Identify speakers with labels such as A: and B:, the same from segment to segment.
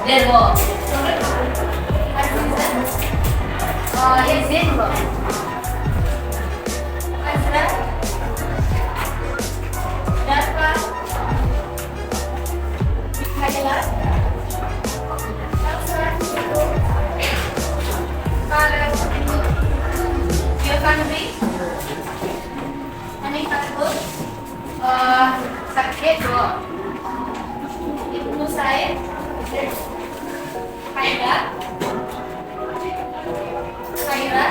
A: Derwo. Jest Derwo. Azra. Darpa. Mikhaila. Elsa. Karen. Giovanni. Anita Agus. Sakit Dwo. Ibnu Said. Haida. Khaira.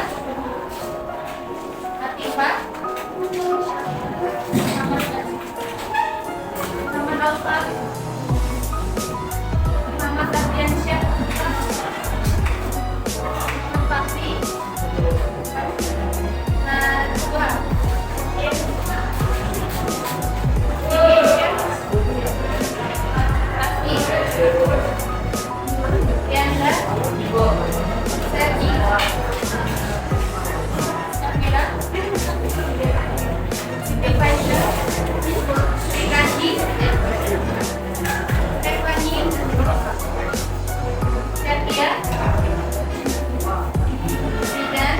A: Atifah. Muhammad Alfar. Muhammad Ardiansyah. Muhammad Fakri. Najwa. Yanda. Sergi. Samira. Siti Faisyah. Rikandi. Erwani. Setia. Zidan.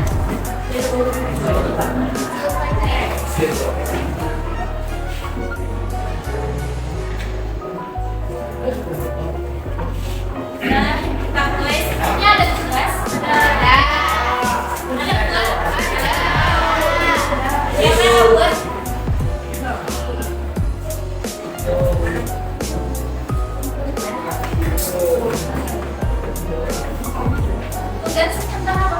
A: Nah, kita tulis. Ini ada tugas. Ada. Ada. Siapa yang buat? Tugas tentang apa?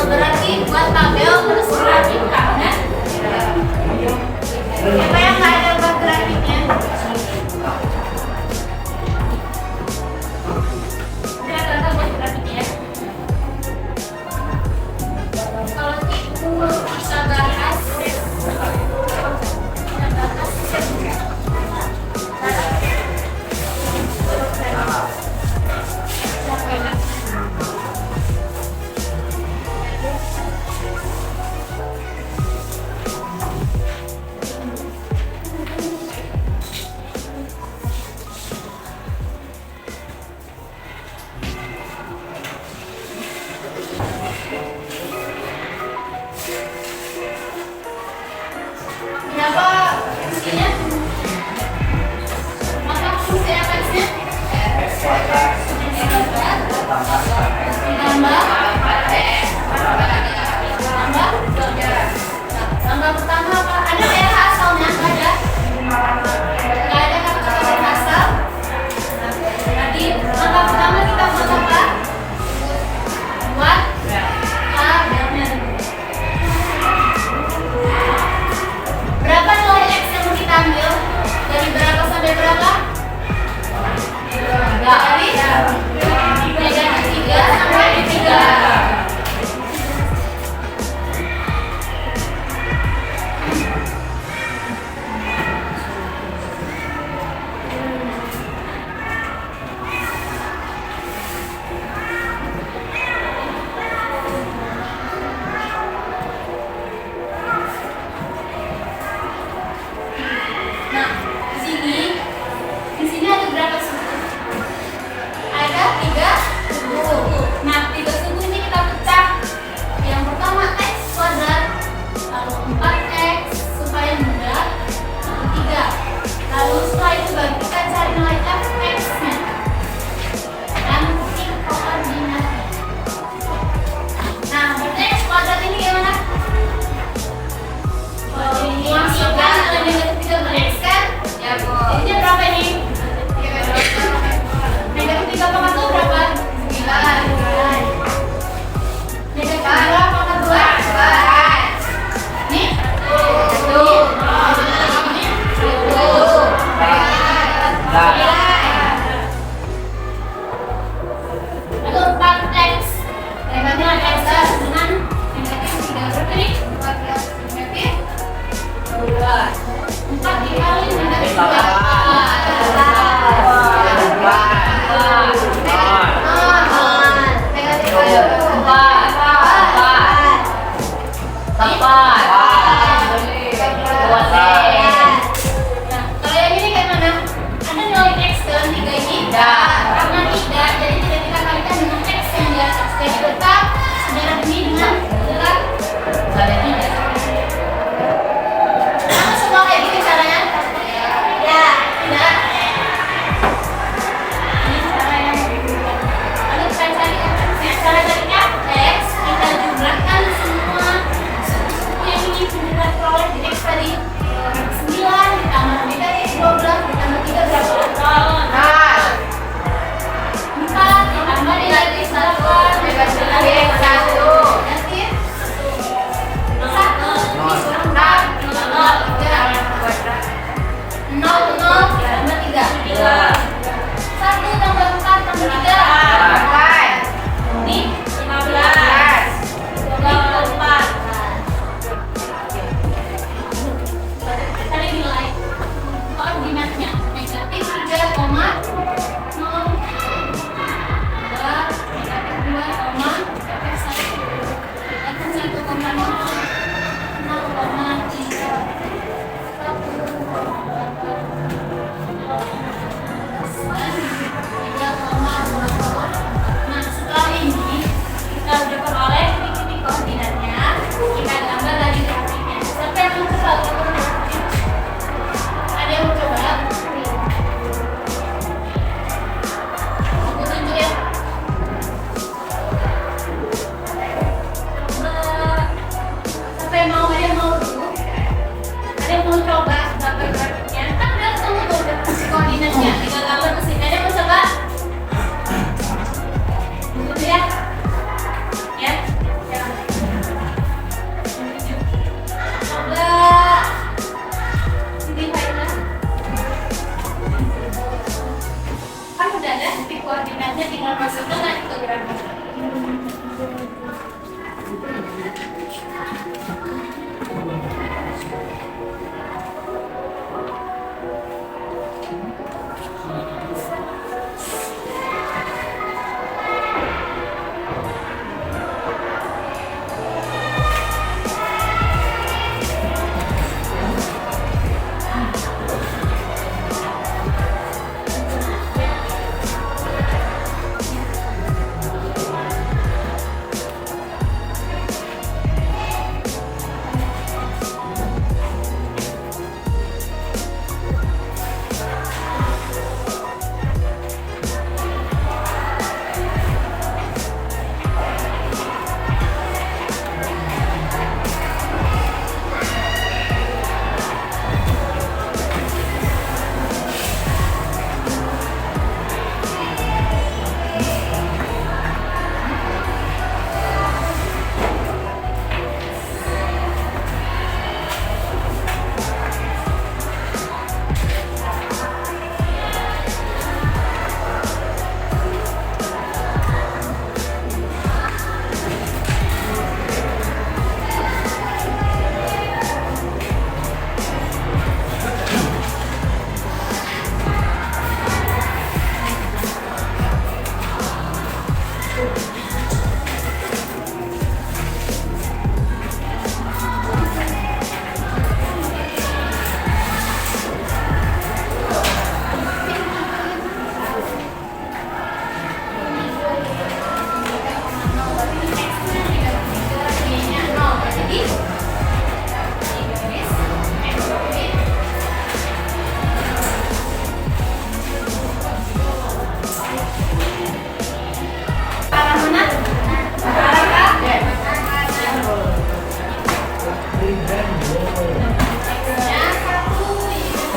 A: Berarti buat tabel terus grafik kan? Siapa yang nggak ada buat grafiknya? Udah ada buat grafiknya. Kalau itu kita bahas.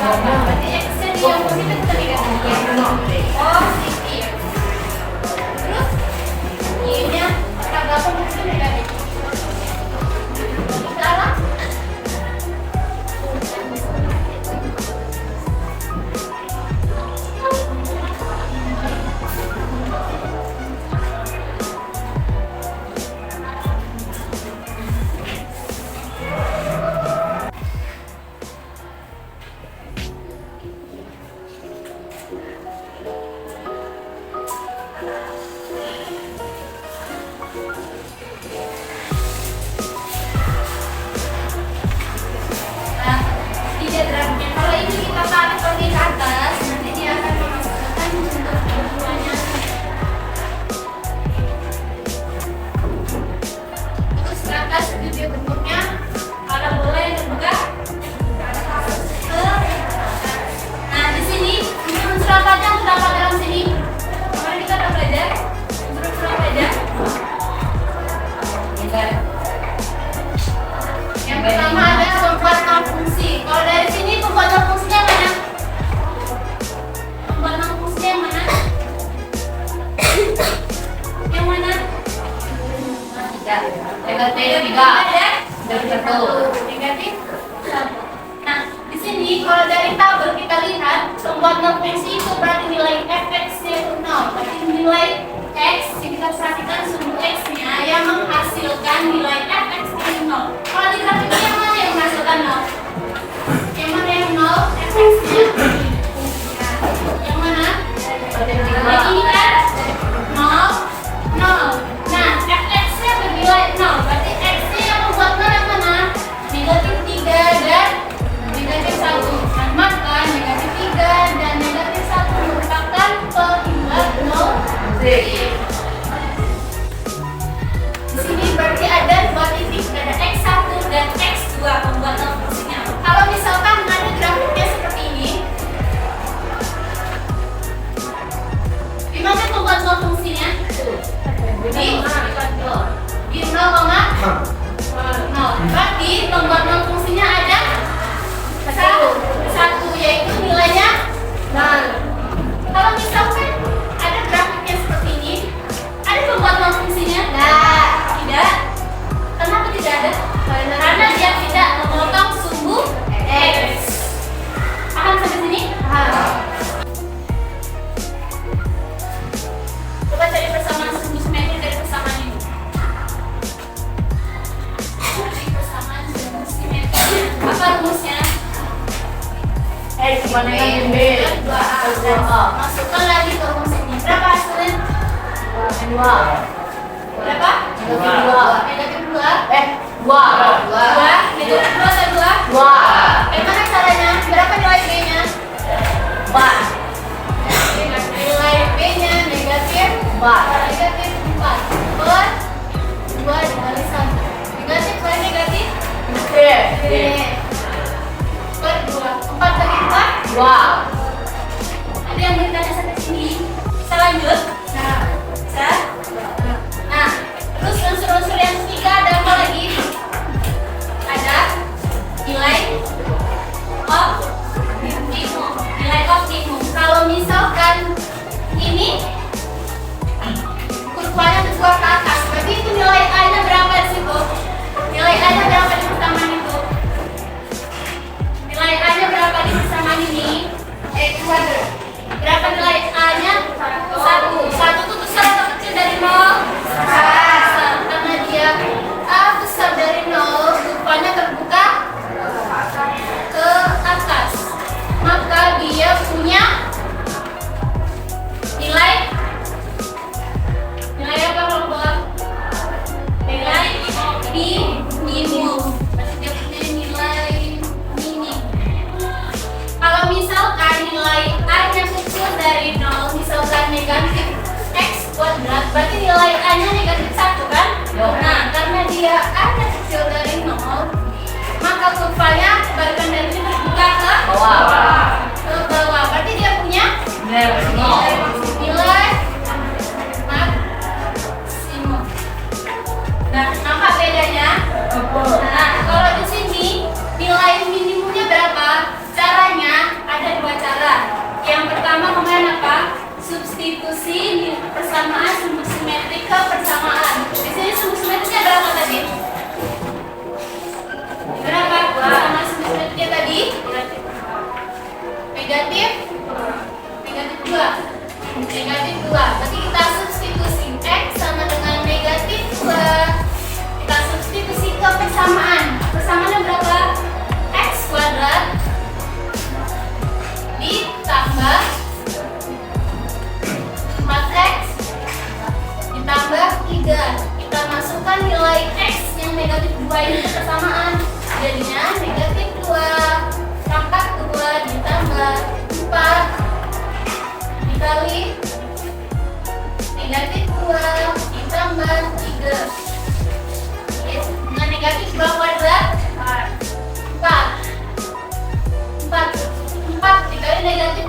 A: Berarti X-nya dia yang positif atau negatif? Positif. Terus Y-nya tanggal positif negatif. Sekarang diagramnya, kalau ini kita tarik lagi ke atas, nanti dia akan memasukkan bentuk keduanya. Terus ke atas video bentuknya, kalau boleh terbuka. Nah di sini unsur-unsur apa aja yang terdapat dalam sini? Kemarin kita udah belajar unsur-unsur apa aja? Yang pertama ada pembuat non fungsi. Kalau dari sini pembuat non fungsinya mana? Pembuat non fungsinya yang mana? Yang mana? Negatif 3. Negatif 1. Negatif 1. Nah, di sini kalau dari tabel kita lihat pembuat non fungsi itu berarti nilai fx-nya itu 0. Berarti nilai x yang kita perhatikan sumbu x-nya yang menghasilkan nilai fx-nya 0. Kalau di grafik ini yang mana yang menghasilkan 0? Yang mana yang 0? fx-nya. Yang mana? Yang ini kan 0, 0. Nah, fx-nya bernilai 0. Berarti x-nya yang membuat 0 yang mana? Negatif 3 dan negatif 1. Dan maka negatif 3 dan negatif 1 merupakan pembuat 0. Di sini berarti ada dua titik, ada x1 dan x2 pembuat non fungsinya. Kalau misalkan ada grafiknya seperti ini, di mana pembuat non fungsinya? Di 0,0. Berarti pembuat non fungsinya ada satu, yaitu nilainya 0. Kalau misalkan ada grafiknya seperti ini, ada pembuat non fungsinya? Tidak. Kenapa tidak ada? Karena dia tidak memotong sumbu x. Paham sampai sini? Paham. Coba cari persamaan sumbu simetri dari persamaan ini. Cari persamaan sumbu simetri. Apa rumusnya?
B: X bandingkan B
A: 2A. Masukkan lagi ke rumus ini. Berapa hasilnya?
B: 2.
A: Berapa?
B: Negatif 2.
A: Negatif 2.
B: 2.
A: 2. Negatif 2 atau 2?
B: 2.
A: Bagaimana caranya? Berapa nilai B-nya?
B: 4.
A: Nilai B-nya negatif
B: 4.
A: Negatif 4 per 2 dikali 1. Negatif per negatif? Per 2. 4 bagi 4?
B: 2.
A: Ada yang bertanya sampai sini? Bisa lanjut? Nah, terus unsur-unsur yang ketiga ada apa lagi? Ada nilai optimum. Nilai optimum. Kalau misalkan ini kurvanya bergerak ke atas, berarti itu nilai A-nya berapa di situ? Nilai A-nya berapa di persamaan itu? Nilai A-nya berapa di persamaan ini? Kuadrat. Berapa nilai A-nya? 1. 1 itu besar atau kecil dari 0? Besar. Karena dia A besar dari 0, kurvanya terbuka ke atas. Maka dia punya nilai apa kelompok? Nilai minimum. Berarti dia punya nilai minim. Kalau misalkan nilai A-nya kecil dari 0, misalkan negatif x kuadrat, berarti nilai A-nya negatif 1 kan? Nah, karena dia A-nya kecil dari 0, maka kurvanya balikan dari ini terbuka ke
B: Bawah.
A: ke bawah. Berarti dia punya
B: Nilai
A: maksimum. Nah, nampak bedanya? Nah, kalau di sini nilai minimumnya berapa? Caranya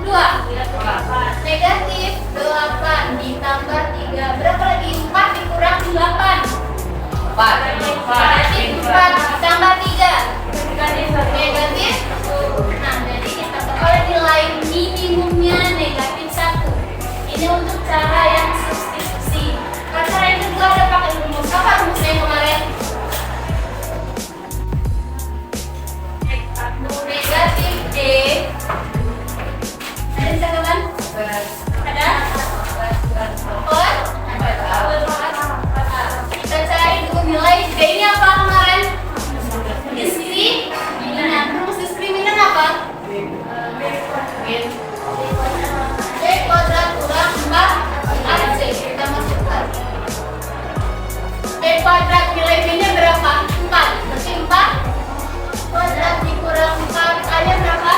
A: negatif 2. Negatif 8 ditambah 3. Berapa lagi? 4 dikurang 8. Negatif 4 ditambah 3. Negatif. Nah, jadi kita peroleh nilai minimumnya negatif 1. Ini untuk cara yang substitusi. Kalau cara yang kedua ada pakai rumus. Apa rumusnya yang kemarin? Negatif D. Ada catatan? Ada? Kita cari dulu nilai D-nya apa kemarin? Diskriminan. Rumus diskriminan apa? D kuadrat kurang 4AC. Kita masukkan. D kuadrat nilai B-nya berapa? 4. Berarti 4 kuadrat dikurang 4A-nya berapa?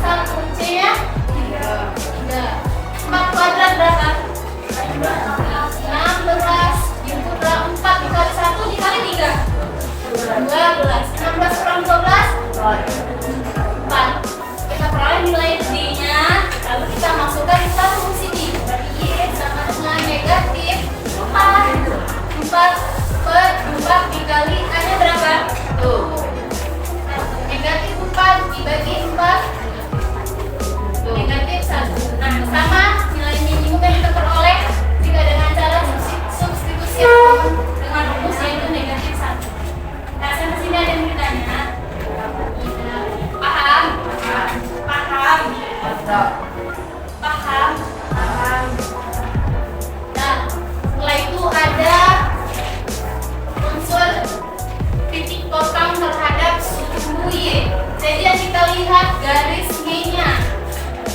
A: 1. C-nya? 3. 4 kuadrat berapa? 16 dikurang 4 dikali 1 dikali 3. 12. 16 kurang 12? 4. Kita peroleh nilai D-nya, lalu kita masukkan ke rumus ini. Berarti Y sama dengan negatif 4. 4 per 4 dikali A-nya berapa? Negatif 4 dibagi 4 negatif 1. Nah, sama nilai minimum yang kita peroleh jika dengan cara substitusi dengan rumus yaitu negatif 1. Nah, sampai sini ada yang bertanya? Paham? Paham? Paham? Nah, setelah itu ada unsur titik topang terhadap suhu Y. Jadi yang kita lihat garis Y-nya,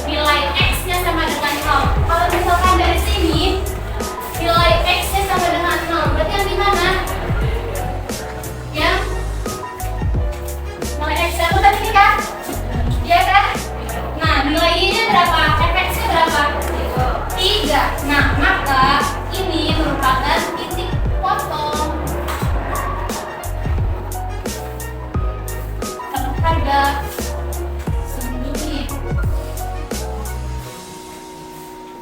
A: nilai X-nya sama dengan 0. Kalau misalkan dari sini nilai X-nya sama dengan 0, berarti yang di mana? Yang nilai X-nya itu tadi kan? Iya kan? Nah, nilai Y-nya berapa? Fx-nya berapa? 3. Nah, maka ini merupakan titik potong terhadap sembunyi.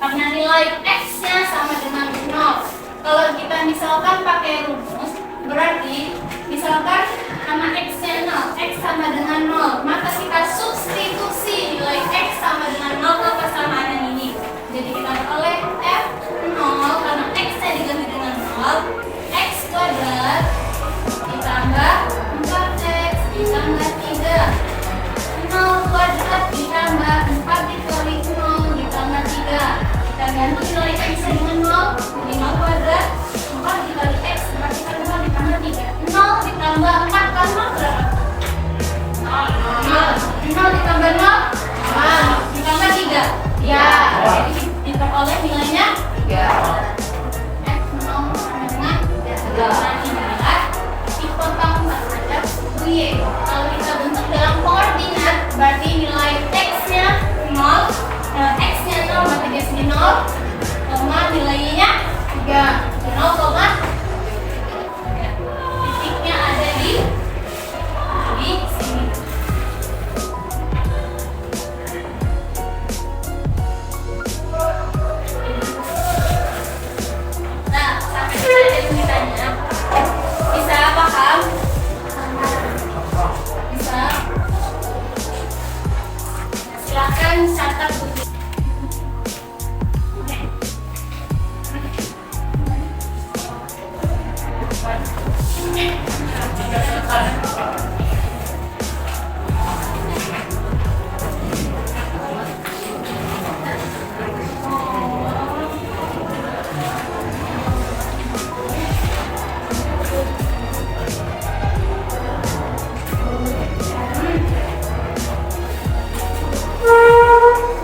A: Karena nilai X-nya sama dengan 0. Kalau kita misalkan pakai rumus, berarti misalkan nama X-nya 0, X sama dengan 0, maka kita substitusi nilai X sama dengan 0 ke persamaan yang ini. Jadi kita peroleh F0 karena X-nya diganti dengan 0, X kuadrat ditambah 4X ditambah 3. 0 kuadrat ditambah 4 dikali 0 ditambah 3. Kita ganti nilai X-nya dengan 0, jadi 0 kuadrat 4 dikali X, 4 dikali 0 ditambah 3. 0 ditambah 4 kali 0 berapa? 0. 0 ditambah 0? 0 ditambah 3? Ya, jadi diperoleh nilainya 3. F0 sama dengan 3. Nah, inilah titik potong terhadap suhu Y. Kalau kita bentuk dalam koordinat, berarti nilai X-nya 0, X-nya 0, berarti di sini 0, nilai Y-nya 3. 0, titiknya ada di sini. Nah, sampai sini ada yang ditanya. Bisa paham? Bisa? Silakan catat buku.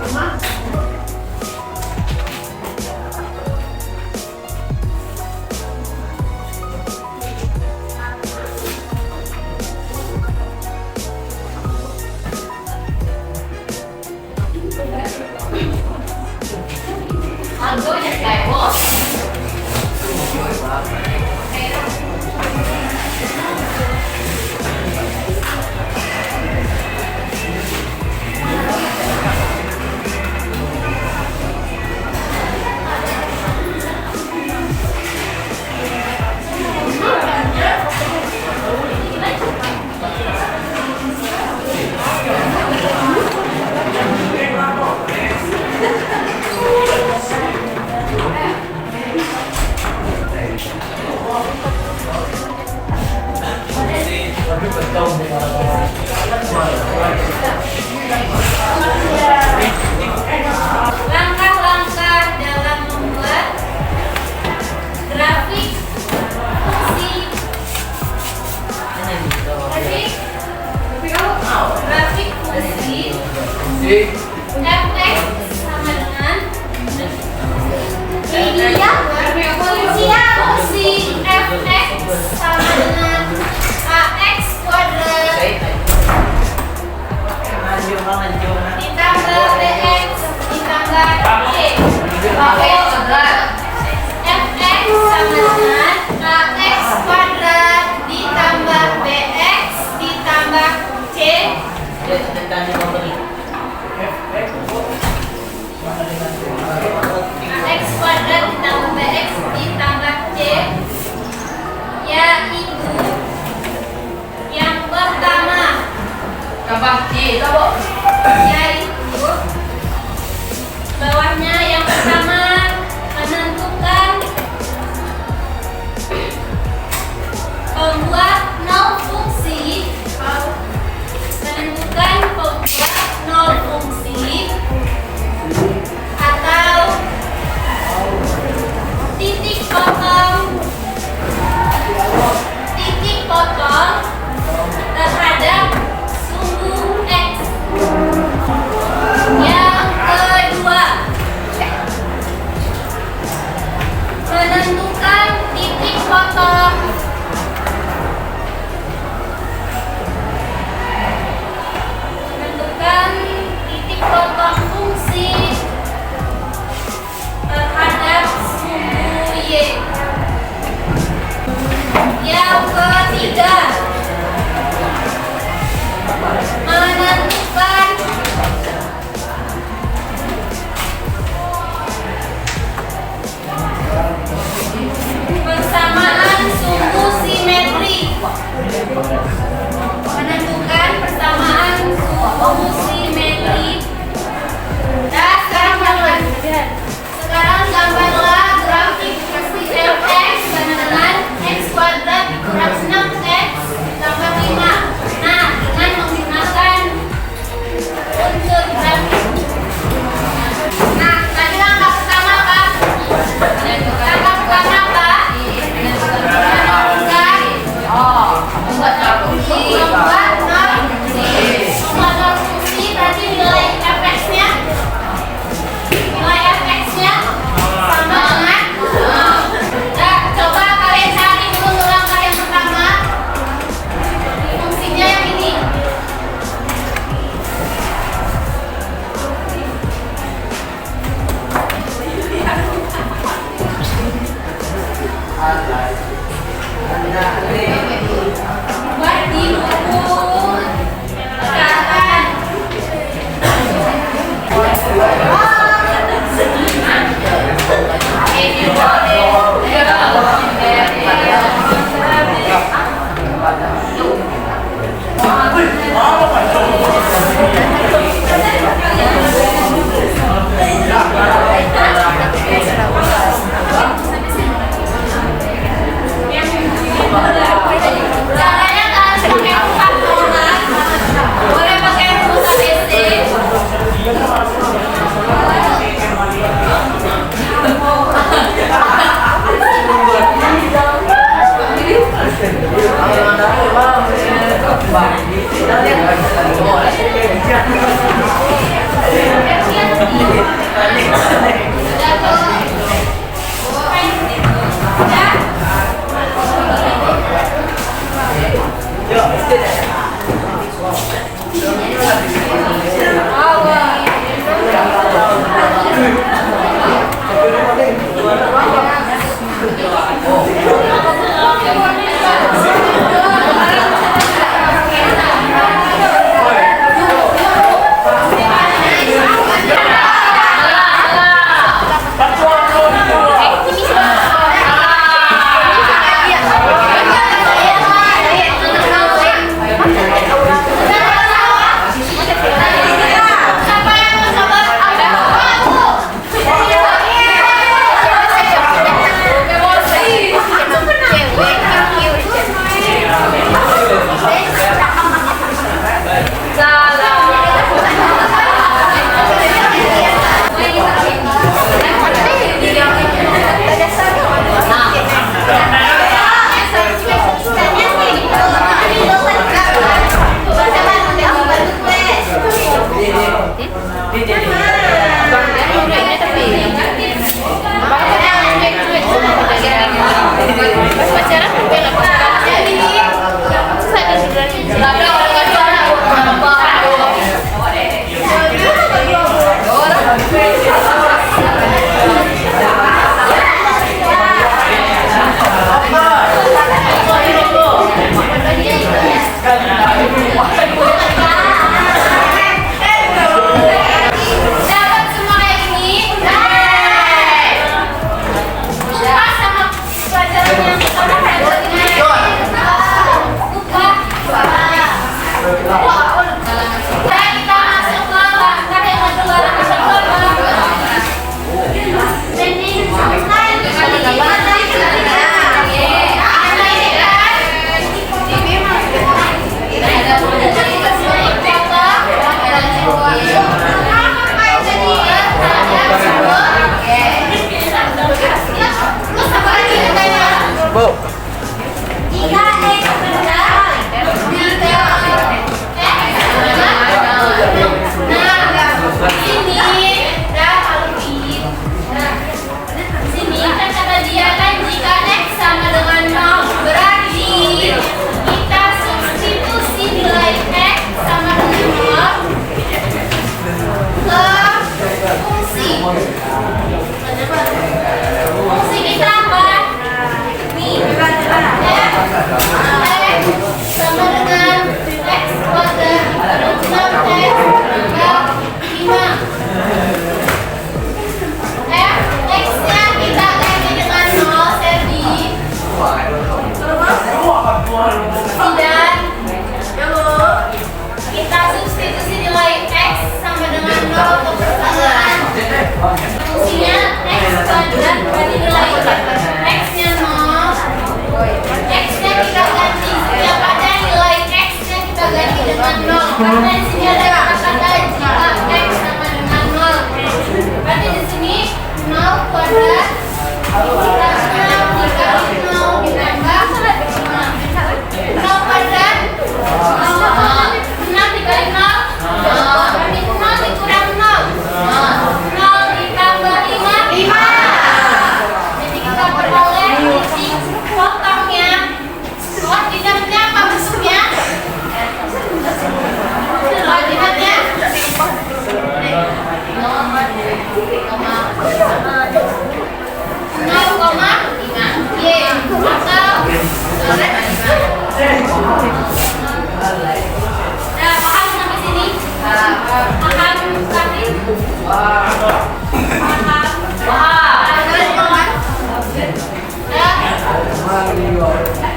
A: Mama. fx sama dengan ini ya, fungsi fx sama dengan ax kuadrat ditambah bx ditambah c. fx sama dengan ax kuadrat ditambah bx ditambah c. Ax kuadrat ditambah bx ditambah c yaitu yang pertama yaitu bawahnya yang pertama menentukan pembuat nol fungsi atau titik potong terhadap sumbu x. Yang kedua, menentukan titik potong fungsi terhadap sumbu y. Yang ketiga, menentukan persamaan sumbu simetri. Menentukan persamaan sumbu simetri. Sekarang gambarlah grafik fx sama dengan x kuadrat dikurang 6x tambah 5. Nah, dengan menggunakan unsur grafik. Nah, tadi langkah pertama apa? Langkah pertama apa? Membuat nol fungsi. Berarti nilai fx-nya sama dengan nah, coba kalian cari dulu langkah yang pertama fungsinya yang ini. Buat di buku catatan. Caranya kalian pakai rusak boleh pakai rusak BC.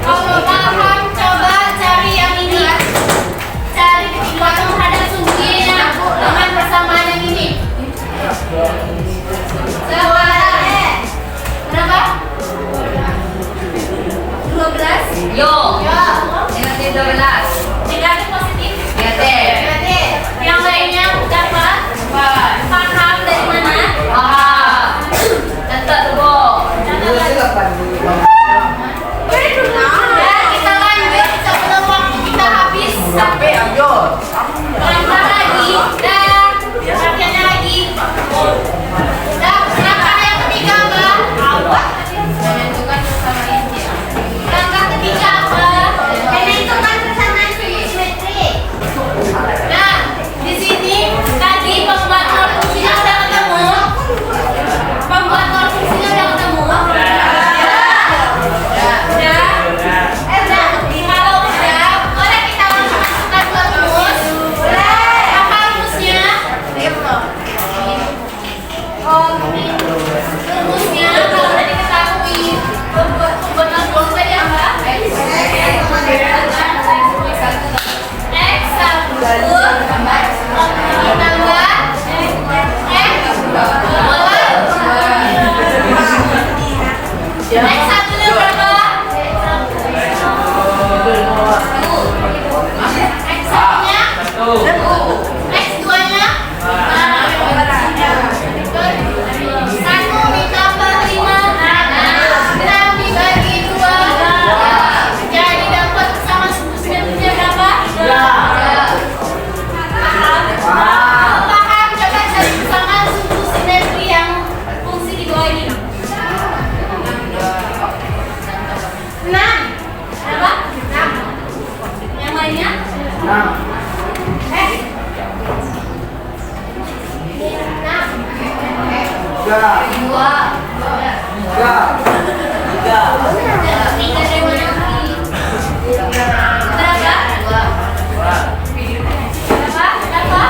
A: Kalau paham, coba cari yang ini. Cari ketimbang terhadap sungguhnya dengan persamaan yang ini. Coba. Berapa? 12.
B: Yo.
A: Ya.
B: Negatif 12.
A: Negatif positif.
B: Negatif.
A: Negatif. Yang lainnya dapat. Paham dari mana?
B: Paham. Catat tubuh.
A: Ya, kita lanjut sebelum waktu kita habis.
C: Sampai ayo.
A: Langkah lagi. Dan perhatiannya lagi. Dan langkah yang ketiga apa? Menentukan persamaan ini. Langkah ketiga apa? Menentukan persamaan simetri. Nah, di sini tadi pembuat nol fungsinya sudah ketemu. Pembuat nol fungsinya sudah ketemu. Kalau udah, boleh kita langsung masukkan ke rumus. Apa rumusnya? Rumusnya kalau udah diketahui pembuat nol fungsi tadi apa? X1 ditambah X1-nya berapa? X1-nya? X2-nya? 1 ditambah 5 6 dibagi 2 jadi dapat sama simetrinya berapa? Paham? Paham? Coba cari kesamaan sumbu simetri yang fungsi di bawah ini. 6. Berapa? 6. Yang lainnya? Eh? 6. 2. Tiga dari mana lagi? Berapa? Berapa?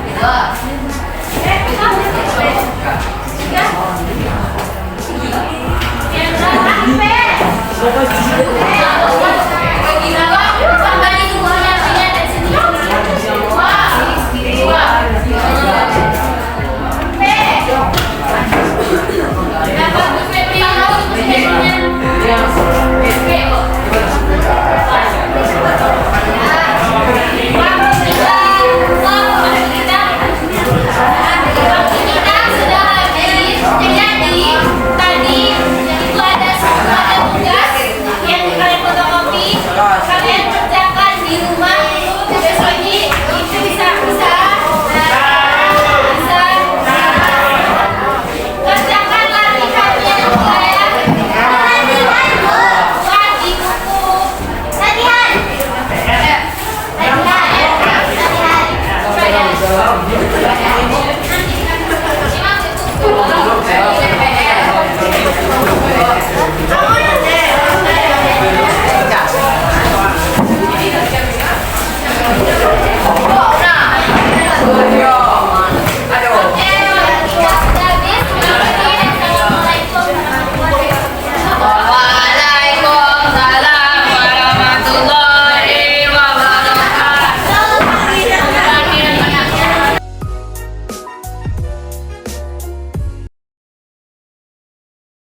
A: Tiga? Yang berapa?